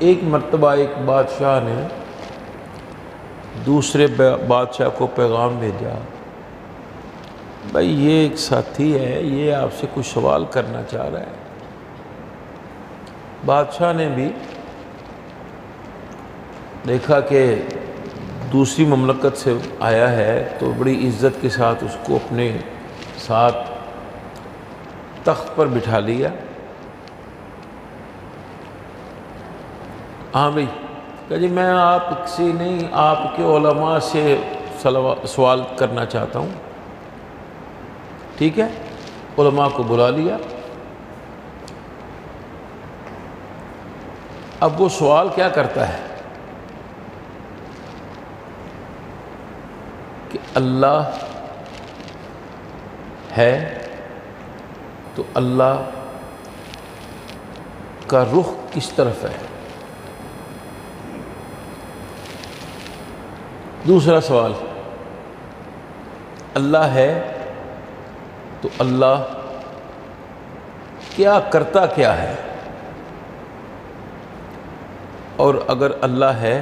ایک مرتبہ ایک بادشاہ نے دوسرے بادشاہ کو پیغام بھیجا، بھائی یہ ایک ساتھی ہے، یہ آپ سے کچھ سوال کرنا چاہ رہا ہے۔ بادشاہ نے بھی دیکھا کہ دوسری مملکت سے آیا ہے تو بڑی عزت کے ساتھ اس کو اپنے ساتھ تخت پر بٹھا لیا۔ ہاں بھائی، کہ جی میں آپ سے نہیں، آپ کے علماء سے سوال کرنا چاہتا ہوں۔ ٹھیک ہے، علماء کو بلا لیا۔ اب وہ سوال کیا کرتا ہے کہ اللہ ہے تو اللہ کا رخ کس طرف ہے؟ دوسرا سوال، اللہ ہے تو اللہ کیا کرتا کیا ہے؟ اور اگر اللہ ہے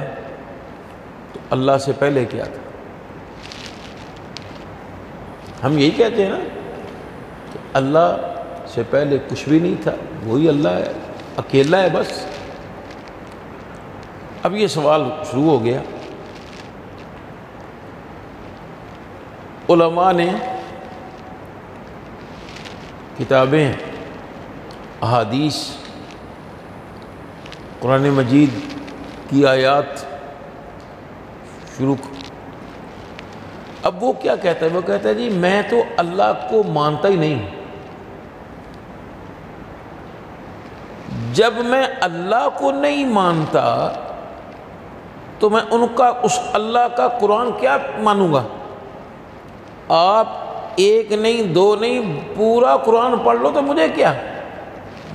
تو اللہ سے پہلے کیا تھا؟ ہم یہی کہتے ہیں نا کہ اللہ سے پہلے کچھ بھی نہیں تھا، وہی اللہ ہے، اکیلا ہے بس۔ اب یہ سوال شروع ہو گیا۔ علماء نے کتابیں، احادیث، قرآن مجید کی آیات شروع۔ اب وہ کیا کہتا ہے؟ وہ کہتا ہے جی میں تو اللہ کو مانتا ہی نہیں، جب میں اللہ کو نہیں مانتا تو میں اس اللہ کا قرآن کیا مانوں گا؟ آپ ایک نہیں، دو نہیں، پورا قرآن پڑھ لو تو مجھے کیا؟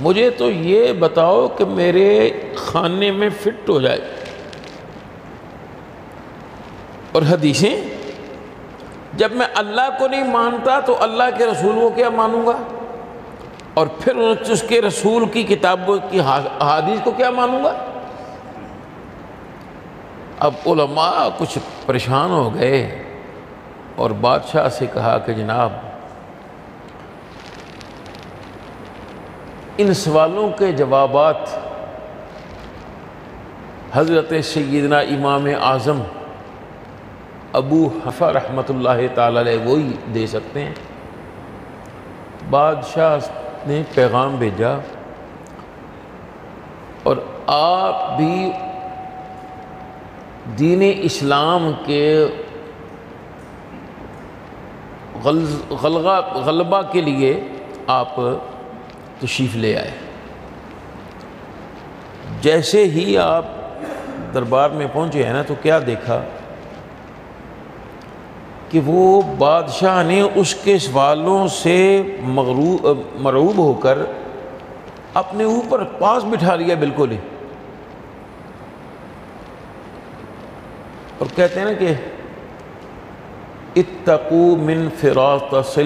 مجھے تو یہ بتاؤ کہ میرے خانے میں فٹ ہو جائے۔ اور حدیثیں، جب میں اللہ کو نہیں مانتا تو اللہ کے رسول کو کیا مانوں گا؟ اور پھر اس کے رسول کی کتابوں کی احادیث کو کیا مانوں گا؟ اب علماء کچھ پریشان ہو گئے اور بادشاہ سے کہا کہ جناب ان سوالوں کے جوابات حضرت سیدنا امام اعظم ابو حنیفہ رحمۃ اللہ تعالی علیہ وہی دے سکتے ہیں۔ بادشاہ نے پیغام بھیجا اور آپ بھی دین اسلام کے غلبہ کے لیے آپ تشریف لے آئے۔ جیسے ہی آپ دربار میں پہنچے ہیں نا تو کیا دیکھا کہ وہ بادشاہ نے اس کے سوالوں سے مرعوب ہو کر اپنے اوپر پاس بٹھا لیا بالکل ہی، اور کہتے ہیں نا کہ اتقوا من فراطس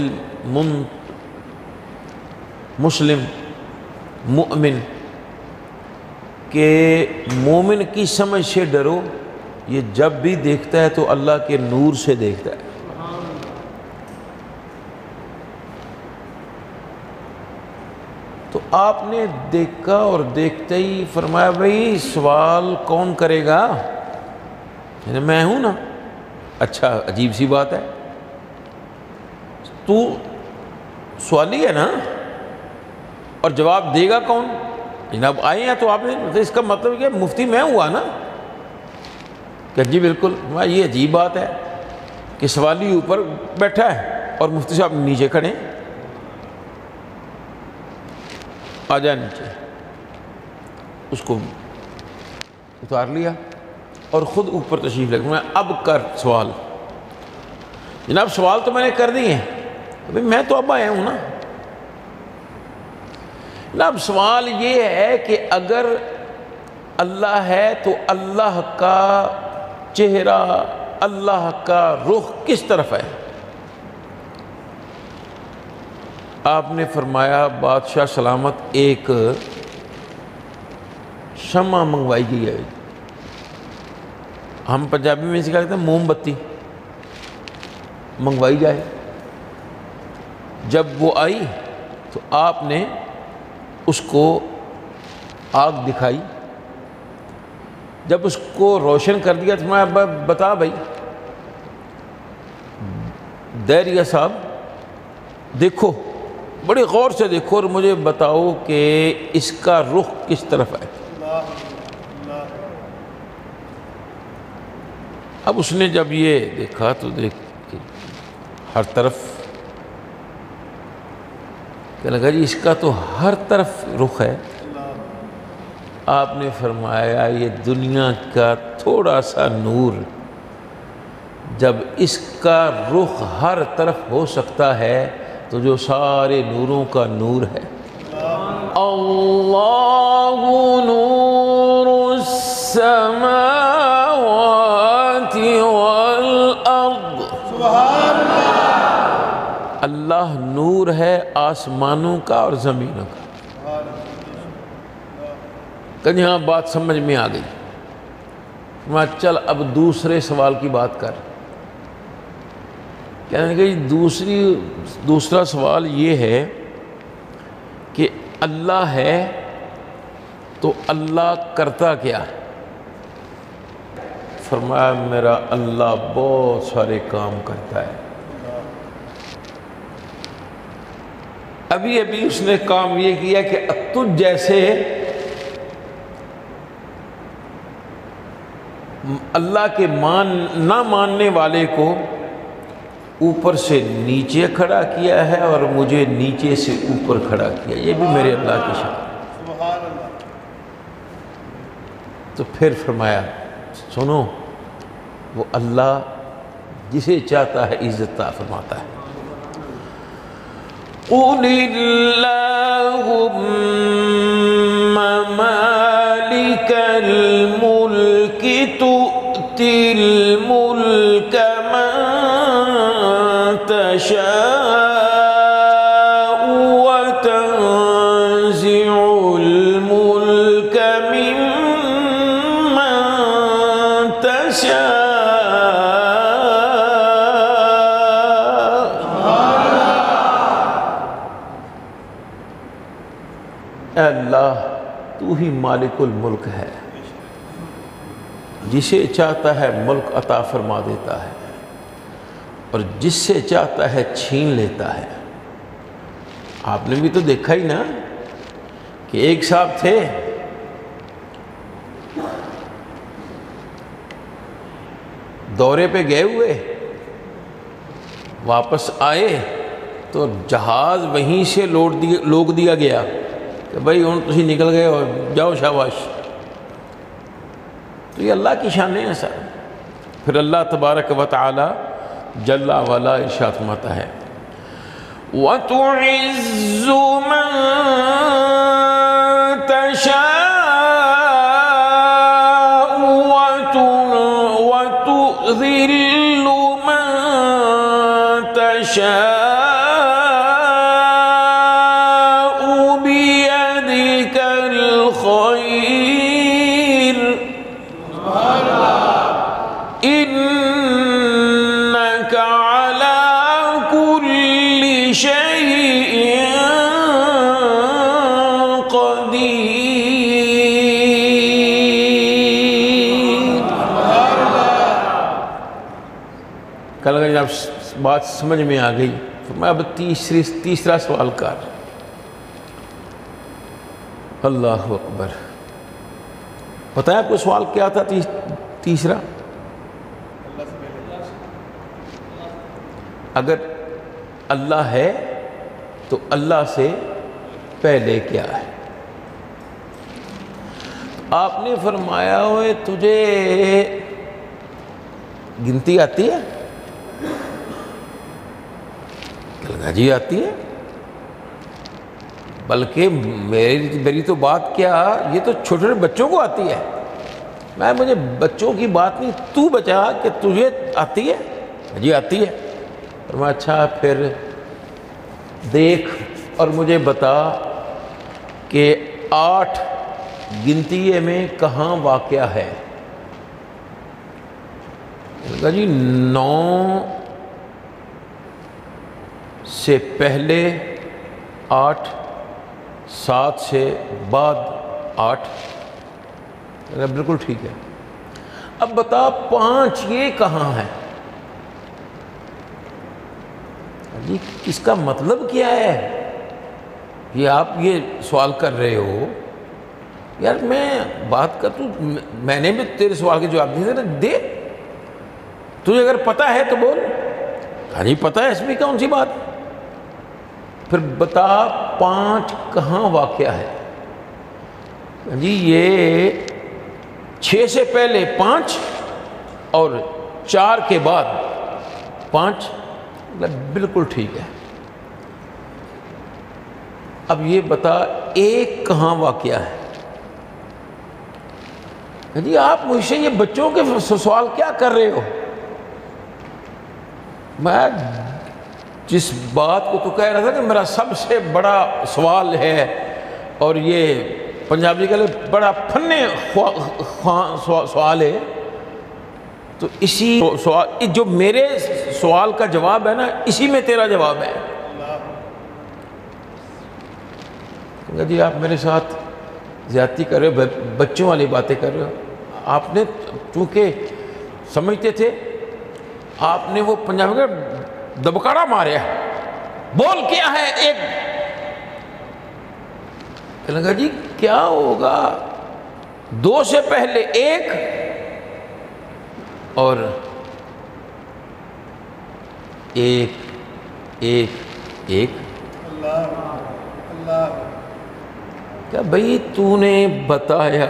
مسلم مؤمن، کہ مومن کی سمجھ سے ڈرو، یہ جب بھی دیکھتا ہے تو اللہ کے نور سے دیکھتا ہے۔ تو آپ نے دیکھا اور دیکھتے ہی فرمایا بھائی سوال کون کرے گا؟ میں ہوں نا۔ اچھا، عجیب سی بات ہے، تو سوالی ہے نا، اور جواب دے گا کون؟ جناب آئے ہیں تو آپ نے، اس کا مطلب یہ مفتی میں ہوا نا؟ کہ جی بالکل۔ یہ عجیب بات ہے کہ سوالی اوپر بیٹھا ہے اور مفتی صاحب نیچے کھڑے، آ جائے نیچے۔ اس کو اتار لیا اور خود اوپر تشریف لے گیا۔ میں اب کر سوال۔ جناب سوال تو میں نے کر دیے ہیں، ابھی میں تو اب آیا ہوں نا۔ جناب سوال یہ ہے کہ اگر اللہ ہے تو اللہ کا چہرہ، اللہ کا رخ کس طرف ہے؟ آپ نے فرمایا بادشاہ سلامت ایک شمع منگوائی گئی ہے. ہم پنجابی میں اسے کہتے ہیں موم بتی منگوائی جائے. جب وہ آئی تو آپ نے اس کو آگ دکھائی. جب اس کو روشن کر دیا تو میں بتا بھائی دہریہ صاحب دیکھو، بڑے غور سے دیکھو اور مجھے بتاؤ کہ اس کا رخ کس طرف ہے. اب اس نے جب یہ دیکھا تو دیکھ ہر طرف کہ لگا جی اس کا تو ہر طرف رخ ہے. آپ نے فرمایا یہ دنیا کا تھوڑا سا نور جب اس کا رخ ہر طرف ہو سکتا ہے تو جو سارے نوروں کا نور ہے. اللہ نور السماوات والارض. اللہ نور ہے آسمانوں کا اور زمینوں کا. کہ یہاں بات سمجھ میں آ گئی. میں چل اب دوسرے سوال کی بات کر. کہنے کہ دوسرا سوال یہ ہے کہ اللہ ہے تو اللہ کرتا کیا ہے؟ فرمایا میرا اللہ بہت سارے کام کرتا ہے. ابھی اس نے کام یہ کیا کہ تجھ جیسے اللہ کے نہ ماننے والے کو اوپر سے نیچے کھڑا کیا ہے اور مجھے نیچے سے اوپر کھڑا کیا. یہ بھی میرے اللہ کی شان. تو پھر فرمایا سنو وہ اللہ جسے چاہتا ہے عزت عطا فرماتا ہے. قُلِ اللَّهُمَّ مَالِكَ الْمُلْكِ تُؤْتِي الْمُلْكَ مَن تَشَاءُ وَتَنزِعُ الْمُلْكَ مِمَّن تَشَاءُ. اے اللہ تو ہی مالک الملک ہے، جسے چاہتا ہے ملک عطا فرما دیتا ہے اور جس سے چاہتا ہے چھین لیتا ہے. آپ نے بھی تو دیکھا ہی نا کہ ایک صاحب تھے دورے پہ گئے ہوئے، واپس آئے تو جہاز وہیں سے لوگ دیا گیا کہ بھائی ہوں تسی نکل گئے اور جاؤ شاباش. تو یہ اللہ کی شان ہے سر. پھر اللہ تبارک و تعالی جل وعلا ارشاد فرماتا ہے وَتُعِزُّ مَن تَشَاءُ وَتُذِلُّ مَن تَشَاءُ بِيَدِكَ الْخَيْرُ إِنَّكَ عَلَى كُلِّ شَيْءٍ قَدِيرٌ. کل اگر جب بات سمجھ میں آ گئی تو میں اب تیسرا سوال کر. اللہ اکبر. پتہ ہے آپ کو سوال کیا تھا تیسرا؟ اگر اللہ ہے تو اللہ سے پہلے کیا ہے؟ آپ نے فرمایا ہوئے تجھے گنتی آتی ہے؟ کہا جی آتی ہے. بلکہ میری تو بات کیا، یہ تو چھوٹے چھوٹے بچوں کو آتی ہے. مجھے بچوں کی بات نہیں، تو بچا کہ تجھے آتی ہے؟ جی آتی ہے. فرمایا اچھا پھر دیکھ اور مجھے بتا کہ 8 گنتی میں کہاں واقع ہے؟ کہا جی 9 سے پہلے 8، 7 سے بعد 8۔ بالکل ٹھیک ہے۔ اب بتا 5 یہ کہاں ہے؟ جی اس کا مطلب کیا ہے؟ یہ آپ یہ سوال کر رہے ہو، یار میں بات کر، میں نے بھی تیرے سوال کے جواب دیے تھے نا، دے، تجھے اگر پتہ ہے تو بول۔ ہاں جی پتہ ہے، اس میں کون سی بات؟ پھر بتا 5 کہاں واقع ہے؟ جی یہ 6 سے پہلے 5 اور 4 کے بعد 5۔ بالکل ٹھیک ہے۔ اب یہ بتا 1 کہاں واقع ہے؟ جی آپ مجھ سے یہ بچوں کے سوال کیا کر رہے ہو؟ میں جس بات کو تو کہہ رہا تھا کہ میرا سب سے بڑا سوال ہے، اور یہ پنجابی کا بڑا فن سوال ہے، تو اسی سوال جو میرے سوال کا جواب ہے نا، اسی میں تیرا جواب ہے۔ جی آپ میرے ساتھ زیادتی کر رہے ہو، بچوں والی باتیں کر رہے ہو۔ آپ نے چونکہ سمجھتے تھے، آپ نے وہ پنجابی کا دبکڑا ماریا، بول کیا ہے؟ 1۔ کہنے لگا جی کیا ہوگا 2 سے پہلے 1 اور 1۔ کیا بھئی تو نے بتایا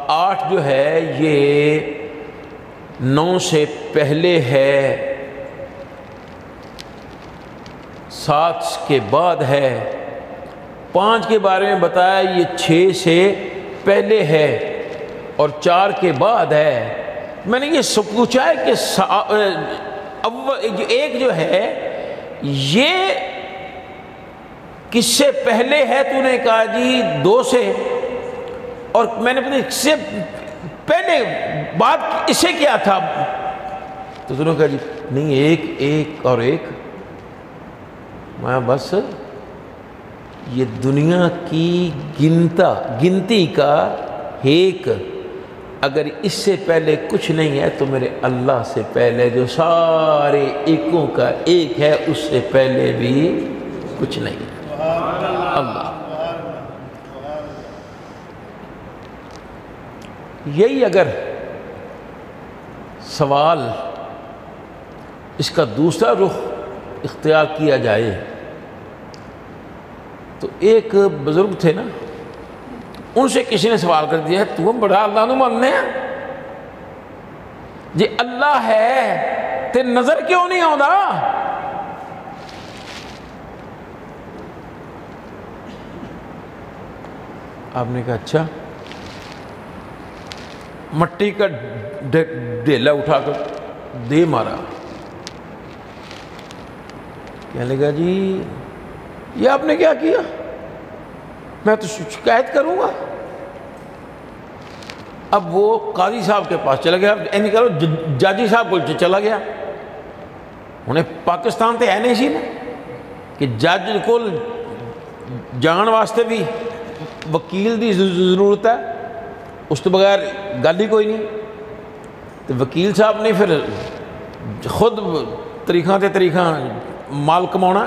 8 جو ہے یہ 9 سے پہلے ہے، 7 کے بعد ہے، 5 کے بارے میں بتایا یہ 6 سے پہلے ہے اور 4 کے بعد ہے۔ میں نے یہ پوچھا ہے کہ 1 جو ہے یہ کس سے پہلے ہے؟ تو نے کہا جی 2 سے، اور میں نے اس سے پہلے بات اسے کیا تھا؟ تو انہوں نے کہا جی نہیں 1 اور 1۔ میں بس یہ دنیا کی گنتی کا 1، اگر اس سے پہلے کچھ نہیں ہے تو میرے اللہ سے پہلے جو سارے 1 کا 1 ہے، اس سے پہلے بھی کچھ نہیں ہے۔ اللہ یہی اگر سوال اس کا دوسرا رخ اختیار کیا جائے تو ایک بزرگ تھے نا، ان سے کسی نے سوال کر دیا تو بڑا اللہ نو ماننے ہیں جی، اللہ ہے تے نظر کیوں نہیں آتا؟ آپ نے کہا اچھا، مٹی کا ڈھیلا اٹھا کر دے مارا۔ کہنے لگا جی یہ آپ نے کیا کیا؟ میں تو شکایت کروں گا۔ اب وہ قاضی صاحب کے پاس چلا گیا، نہیں کرو جاجی صاحب کو چلا گیا۔ انہیں پاکستان تے ہے نہیں سی نا کہ جج کو جان واسطے بھی وکیل دی ضرورت ہے، اس تو بغیر گل ہی کوئی نہیں۔ تو وکیل صاحب نے پھر خود طریقہ تے طریقہ مال کمانا،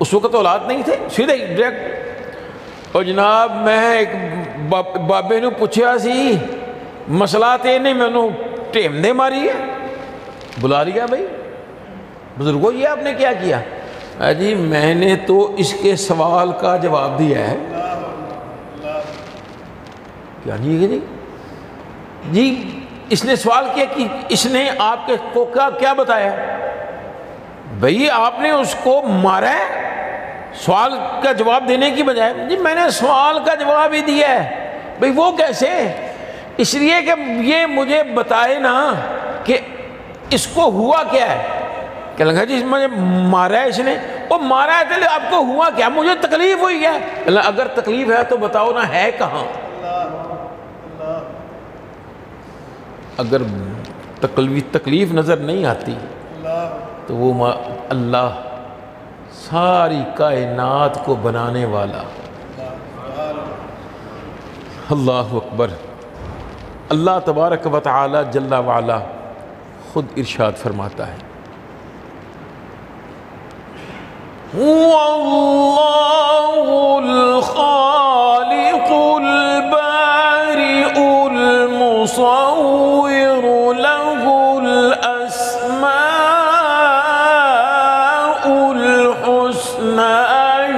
اس وقت اولاد نہیں تھے، سیدھے ڈائریکٹ۔ اور جناب میں ایک بابے نے پوچھا سی مسئلہ تے نہیں، میں نے ٹیم دے ماری ہے، بلا لیا بھائی بزرگوں یہ آپ نے کیا کیا؟ جی میں نے تو اس کے سوال کا جواب دیا ہے۔ کیا جی اس نے سوال کیا کہ اس نے آپ کے کو کیا بتایا؟ بھئی آپ نے اس کو مارا ہے سوال کا جواب دینے کی بجائے؟ جی میں نے سوال کا جواب ہی دیا ہے۔ بھئی وہ کیسے؟ اس لیے کہ یہ مجھے بتائے نا کہ اس کو ہوا کیا ہے۔ کہنے لگا جی مجھے مارا ہے اس نے، وہ مارا ہے چلے آپ کو ہوا کیا؟ مجھے تکلیف ہوئی ہے۔ اللہ اگر تکلیف ہے تو بتاؤ نا ہے کہاں؟ اگر تکلیف نظر نہیں آتی تو وہ اللہ ساری کائنات کو بنانے والا، اللہ اکبر، اللہ تبارک و تعالی جل وعلا خود ارشاد فرماتا ہے وَاللَّهُ الْخَالِقُ الْبَارِئُ الْمُصَوِّرُ لَهُ الْأَسْمَاءُ الْحُسْنَى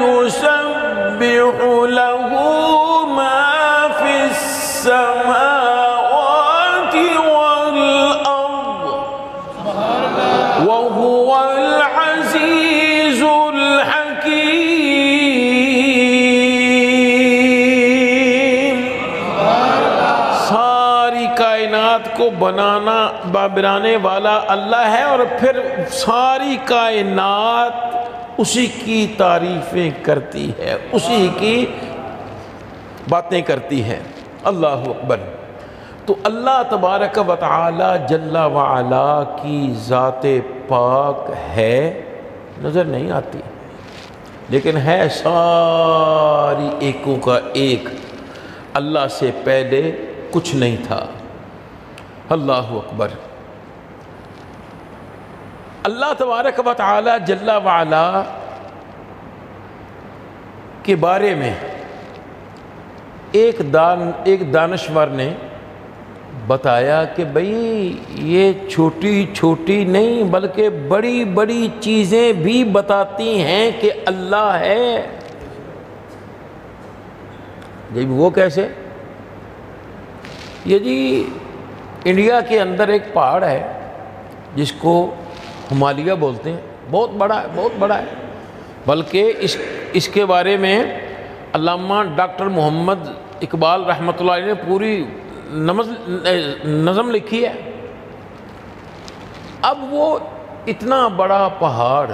يُسَبِّحُ لَهُ مَا فِي السَّمَاوَاتِ وَالْأَرْضِ وَهُوَ الْعَزِيزُ الْحَكِيمُ۔ ساری کائنات کو بنانے والا اللہ ہے، اور پھر ساری کائنات اسی کی تعریفیں کرتی ہے، اسی کی باتیں کرتی ہے۔ اللہ اکبر۔ تو اللہ تبارک و تعالی جل وعلا کی ذات پاک ہے، نظر نہیں آتی، لیکن ہے ساری ایکوں کا ایک، اللہ سے پہلے کچھ نہیں تھا۔ اللہ اکبر۔ اللہ تبارک و تعالی جل وعلا کے بارے میں ایک دانشور نے بتایا کہ بھئی یہ چھوٹی چھوٹی نہیں بلکہ بڑی بڑی چیزیں بھی بتاتی ہیں کہ اللہ ہے۔ جی وہ کیسے؟ یہ جی انڈیا کے اندر ایک پہاڑ ہے جس کو ہمالیہ بولتے ہیں، بہت بڑا ہے، بہت بڑا ہے، بلکہ اس کے بارے میں علامہ ڈاکٹر محمد اقبال رحمۃ اللہ علیہ نے پوری نظم لکھی ہے۔ اب وہ اتنا بڑا پہاڑ،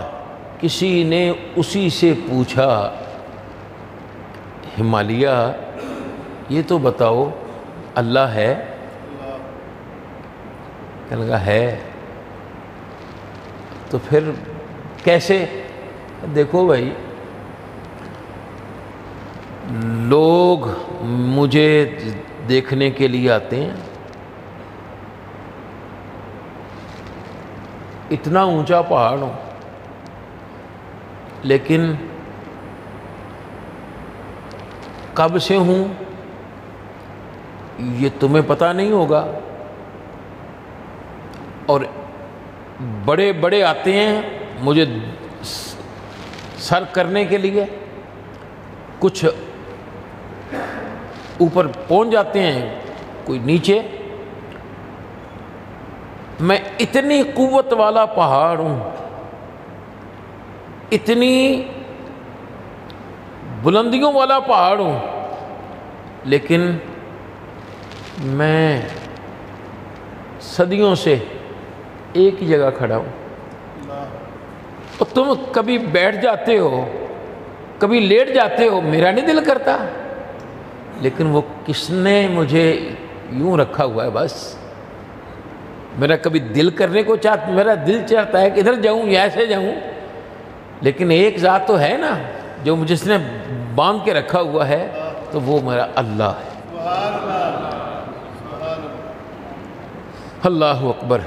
کسی نے اسی سے پوچھا ہمالیہ یہ تو بتاؤ اللہ ہے؟ کہنے لگا ہے۔ تو پھر کیسے؟ دیکھو بھائی، لوگ مجھے دیکھنے کے لیے آتے ہیں، اتنا اونچا پہاڑ ہو، لیکن کب سے ہوں یہ تمہیں پتہ نہیں ہوگا، اور بڑے بڑے آتے ہیں مجھے سر کرنے کے لیے، کچھ اوپر پہنچ جاتے ہیں، کوئی نیچے۔ میں اتنی قوت والا پہاڑ ہوں، اتنی بلندیوں والا پہاڑ ہوں، لیکن میں صدیوں سے ایک ہی جگہ کھڑا ہوں، اور تم کبھی بیٹھ جاتے ہو، کبھی لیٹ جاتے ہو، میرا نہیں دل کرتا، لیکن وہ کس نے مجھے یوں رکھا ہوا ہے، بس میرا کبھی دل کرنے کو چاہتا، میرا دل چاہتا ہے کہ ادھر جاؤں یا ایسے جاؤں، لیکن ایک ذات تو ہے نا جو جس نے باندھ کے رکھا ہوا ہے، تو وہ میرا اللہ ہے۔ اللہ اکبر۔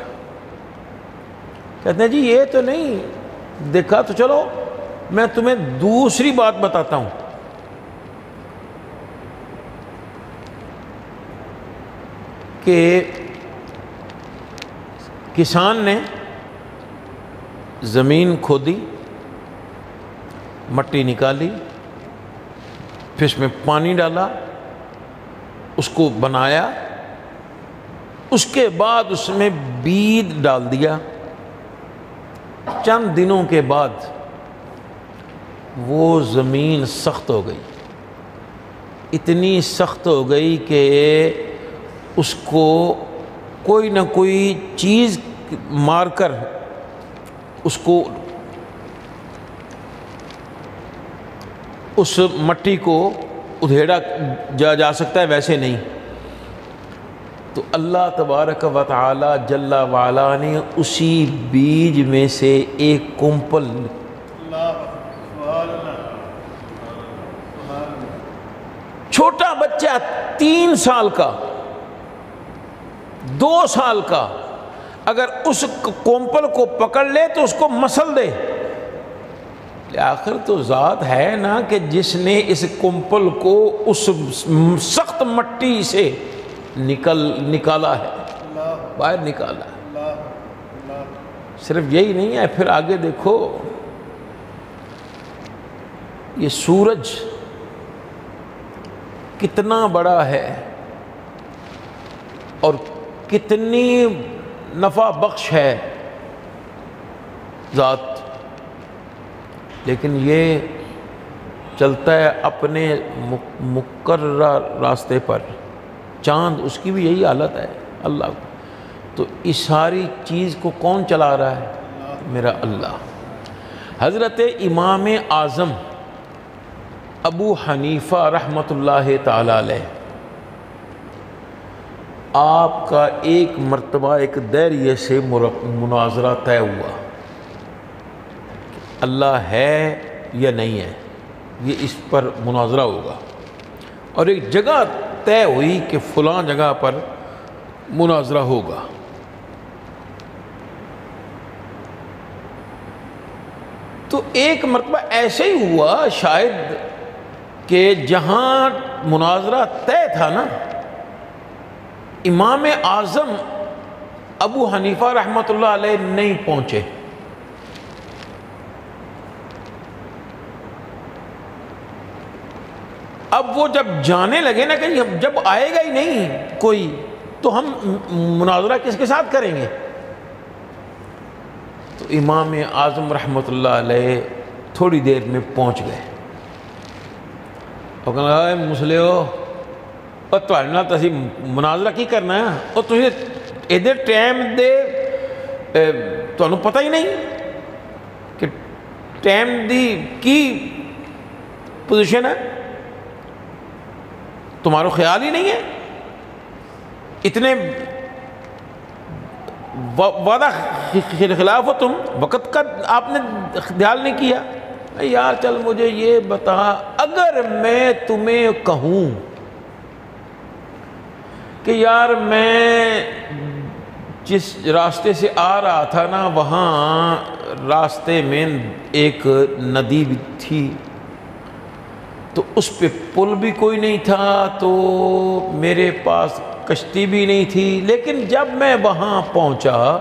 کہتے ہیں جی یہ تو نہیں دیکھا، تو چلو میں تمہیں دوسری بات بتاتا ہوں کہ کسان نے زمین کھودی، مٹی نکالی، پھر اس میں پانی ڈالا، اس کو بنایا، اس کے بعد اس میں بیج ڈال دیا، چند دنوں کے بعد وہ زمین سخت ہو گئی، اتنی سخت ہو گئی کہ اس کو کوئی نہ کوئی چیز مار کر اس کو اس مٹی کو ادھیڑا جا سکتا ہے، ویسے نہیں۔ تو اللہ تبارک و تعالی جل وعلا نے اسی بیج میں سے ایک کمپل، چھوٹا بچہ 3 سال کا 2 سال کا اگر اس کمپل کو پکڑ لے تو اس کو مسل دے، آخر تو ذات ہے نا کہ جس نے اس کمپل کو اس سخت مٹی سے نکالا ہے، باہر نکالا ہے۔ صرف یہی نہیں ہے، پھر آگے دیکھو، یہ سورج کتنا بڑا ہے اور کتنی نفع بخش ہے ذات، لیکن یہ چلتا ہے اپنے مقررہ راستے پر۔ چاند اس کی بھی یہی حالت ہے اللہ کو۔ تو اس ساری چیز کو کون چلا رہا ہے؟ میرا اللہ۔ حضرت امام اعظم ابو حنیفہ رحمۃ اللہ تعالی علیہ، آپ کا ایک مرتبہ ایک داعیہ سے مناظرہ طے ہوا، اللہ ہے یا نہیں ہے، یہ اس پر مناظرہ ہوگا، اور ایک جگہ طے ہوئی کہ فلاں جگہ پر مناظرہ ہوگا۔ تو ایک مرتبہ ایسے ہی ہوا شاید کہ جہاں مناظرہ طے تھا نا، امام اعظم ابو حنیفہ رحمۃ اللہ علیہ نہیں پہنچے۔ اب وہ جب جانے لگے نا کہ جب آئے گا ہی نہیں کوئی تو ہم مناظرہ کس کے ساتھ کریں گے؟ تو امام اعظم رحمۃ اللہ علیہ تھوڑی دیر میں پہنچ گئے اور کہنے لگا مسلمو اور تسی مناظرہ کی کرنا ہے اور تجھے ادھر ٹائم دے تمہیں پتہ ہی نہیں کہ ٹائم دی کی پوزیشن ہے، تمہارا خیال ہی نہیں ہے، اتنے وعدہ خلاف ہو تم، وقت کا آپ نے خیال نہیں کیا۔ یار چل مجھے یہ بتا، اگر میں تمہیں کہوں کہ یار میں جس راستے سے آ رہا تھا نا وہاں راستے میں ایک ندی بھی تھی، تو اس پہ پل بھی کوئی نہیں تھا، تو میرے پاس کشتی بھی نہیں تھی، لیکن جب میں وہاں پہنچا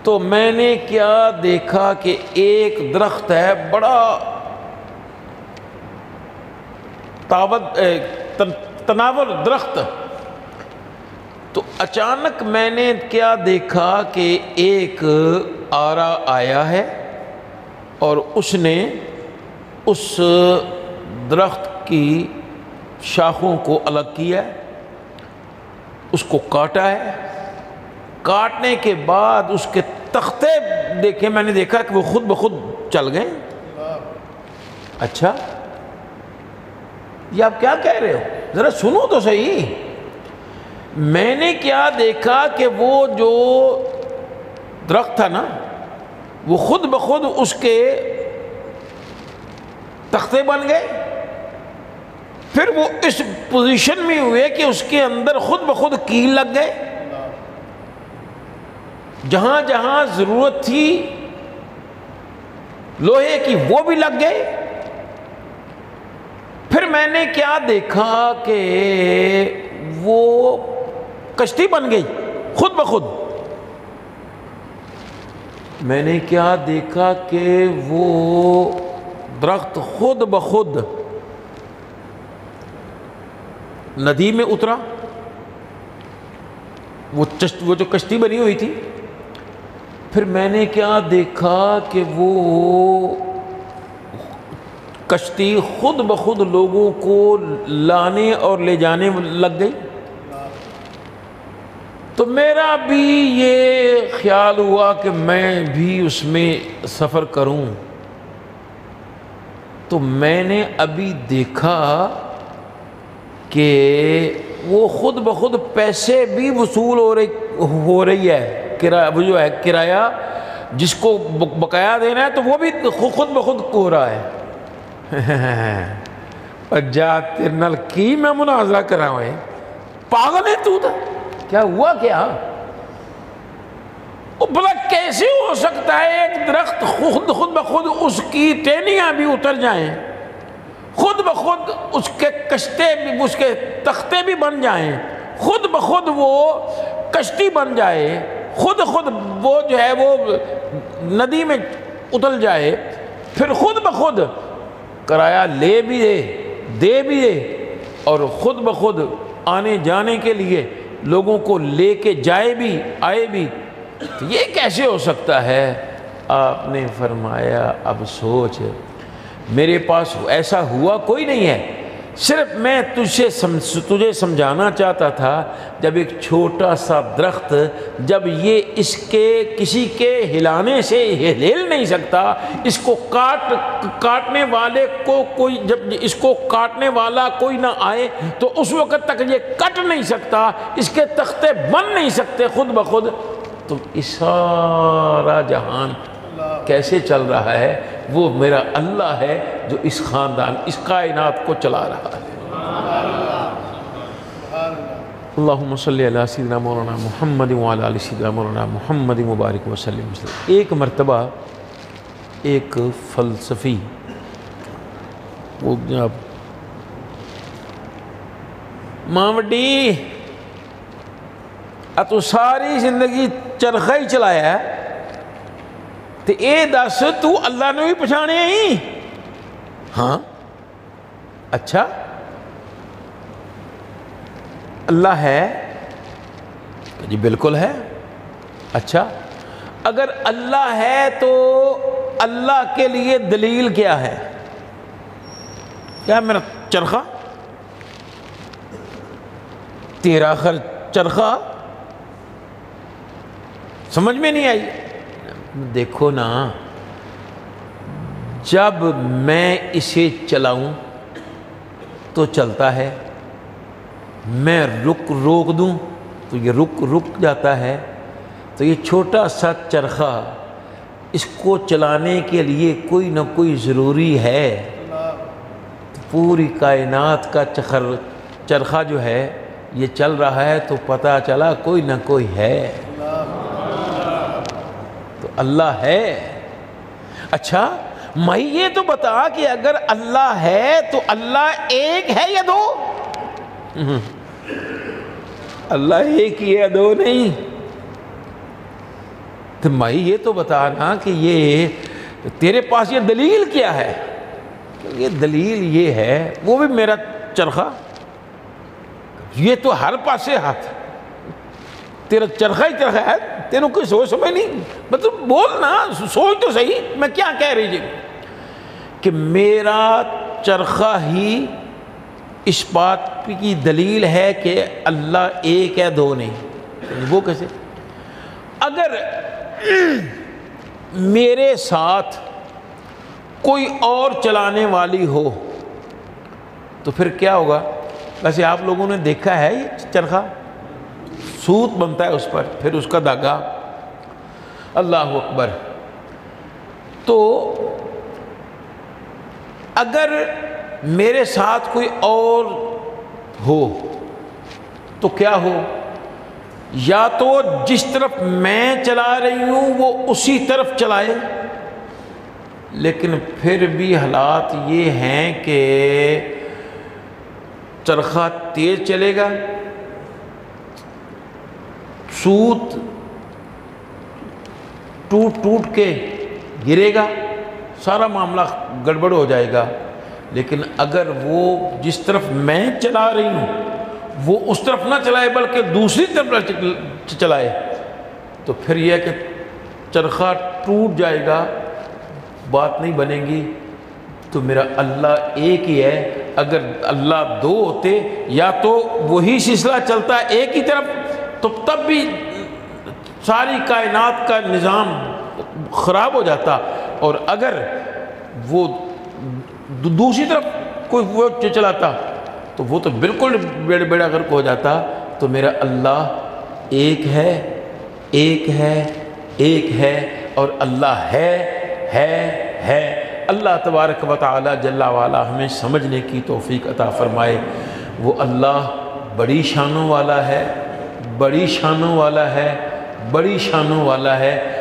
تو میں نے کیا دیکھا کہ ایک درخت ہے بڑا تناور درخت، تو اچانک میں نے کیا دیکھا کہ ایک آرا آیا ہے اور اس نے اس درخت کی شاخوں کو الگ کیا ہے، اس کو کاٹا ہے، کاٹنے کے بعد اس کے تختے دیکھے، میں نے دیکھا کہ وہ خود بخود چل گئے۔ اچھا یہ آپ کیا کہہ رہے ہو؟ ذرا سنو تو صحیح۔ میں نے کیا دیکھا کہ وہ جو درخت تھا نا وہ خود بخود اس کے تختے بن گئے، پھر وہ اس پوزیشن میں ہوئے کہ اس کے اندر خود بخود کیل لگ گئے، جہاں جہاں ضرورت تھی لوہے کی وہ بھی لگ گئے۔ پھر میں نے کیا دیکھا کہ وہ کشتی بن گئی خود بخود۔ میں نے کیا دیکھا کہ وہ درخت خود بخود ندی میں اترا، وہ جو کشتی بنی ہوئی تھی۔ پھر میں نے کیا دیکھا کہ وہ کشتی خود بخود لوگوں کو لانے اور لے جانے لگ گئی۔ تو میرا بھی یہ خیال ہوا کہ میں بھی اس میں سفر کروں، تو میں نے ابھی دیکھا کہ وہ خود بخود پیسے بھی وصول ہو رہی ہے، کرایہ وہ جو ہے کرایہ جس کو بقایا دینا ہے تو وہ بھی خود بخود ہو رہا ہے۔ اور جا تیرے نال کی میں مناظرہ کر رہا ہوں، پاگل ہے تو تھا، کیا ہوا کیا؟ بھلا کیسے ہو سکتا ہے ایک درخت خود بخود اس کی ٹہنیاں بھی اتر جائیں، خود بخود اس کے کشتے بھی، اس کے تختے بھی بن جائیں، خود بخود وہ کشتی بن جائے، خود وہ جو ہے وہ ندی میں اتر جائے، پھر خود بخود کرایہ لے بھی دے بھی دے، اور خود بخود آنے جانے کے لیے لوگوں کو لے کے جائے بھی آئے بھی، تو یہ کیسے ہو سکتا ہے؟ آپ نے فرمایا اب سوچ، میرے پاس ایسا ہوا کوئی نہیں ہے، صرف میں تجھے سمجھانا چاہتا تھا، جب ایک چھوٹا سا درخت جب یہ اس کے کسی کے ہلانے سے ہل نہیں سکتا، اس کو کاٹنے والے کو کوئی، جب اس کو کاٹنے والا کوئی نہ آئے تو اس وقت تک یہ کٹ نہیں سکتا، اس کے تختے بن نہیں سکتے خود بخود، تو اس سارا جہان کیسے چل رہا ہے؟ وہ میرا اللہ ہے جو اس خاندان، اس کائنات کو چلا رہا ہے۔ اللہم صلی علی سیدنا مولانا محمد وعلی آل سیدنا مولانا محمد مبارک وسلم۔ ایک مرتبہ ایک فلسفی، وہ جناب ماں وڈی تو ساری زندگی چرخہ ہی چلایا ہے، تو اے دس تو اللہ نے بھی پچھانے ہی؟ ہاں، اچھا اللہ ہے؟ جی بالکل ہے۔ اچھا اگر اللہ ہے تو اللہ کے لیے دلیل کیا ہے؟ کیا میرا چرخہ، تیرا چرخہ؟ سمجھ میں نہیں آئی؟ دیکھو نا، جب میں اسے چلاؤں تو چلتا ہے، میں روک دوں تو یہ رک جاتا ہے، تو یہ چھوٹا سا چرخہ، اس کو چلانے کے لیے کوئی نہ کوئی ضروری ہے، پوری کائنات کا چرخہ جو ہے یہ چل رہا ہے، تو پتہ چلا کوئی نہ کوئی ہے، تو اللہ ہے۔ اچھا میں یہ تو بتا کہ اگر اللہ ہے تو اللہ ایک ہے یا دو؟ اللہ ایک ہی ہے، دو نہیں۔ تو میں یہ تو بتانا کہ یہ تیرے پاس یہ دلیل کیا ہے؟ یہ دلیل یہ ہے، وہ بھی میرا چرخہ، یہ تو ہر پاسے ہاتھ، تیرا چرخہ ہی چرخہ ہے، تیروں کوئی سوچ سمجھ نہیں، مطلب بولنا، سوچ تو صحیح میں کیا کہہ رہی جی، کہ میرا چرخہ ہی اس بات کی دلیل ہے کہ اللہ ایک ہے، دو نہیں۔ وہ کیسے؟ اگر میرے ساتھ کوئی اور چلانے والی ہو تو پھر کیا ہوگا؟ ویسے آپ لوگوں نے دیکھا ہے یہ چرخہ، سوت بنتا ہے اس پر، پھر اس کا دھاگا، اللہ اکبر۔ تو اگر میرے ساتھ کوئی اور ہو تو کیا ہو؟ یا تو جس طرف میں چلا رہی ہوں وہ اسی طرف چلائے، لیکن پھر بھی حالات یہ ہیں کہ چرخہ تیز چلے گا، سوت ٹوٹ کے گرے گا، سارا معاملہ گڑبڑ ہو جائے گا۔ لیکن اگر وہ جس طرف میں چلا رہی ہوں وہ اس طرف نہ چلائے بلکہ دوسری طرف چلائے، تو پھر یہ کہ چرخہ ٹوٹ جائے گا، بات نہیں بنے گی۔ تو میرا اللہ ایک ہی ہے، اگر اللہ دو ہوتے یا تو وہی سلسلہ چلتا ایک ہی طرف تو تب بھی ساری کائنات کا نظام خراب ہو جاتا، اور اگر وہ دوسری طرف کوئی وہ چلاتا تو وہ تو بالکل بیڑا غرق ہو جاتا۔ تو میرا اللہ ایک ہے، ایک ہے، ایک ہے، اور اللہ ہے۔ اللہ تبارک و تعالی جل وعلا ہمیں سمجھنے کی توفیق عطا فرمائے۔ وہ اللہ بڑی شانوں والا ہے، بڑی شانوں والا ہے، بڑی شانوں والا ہے۔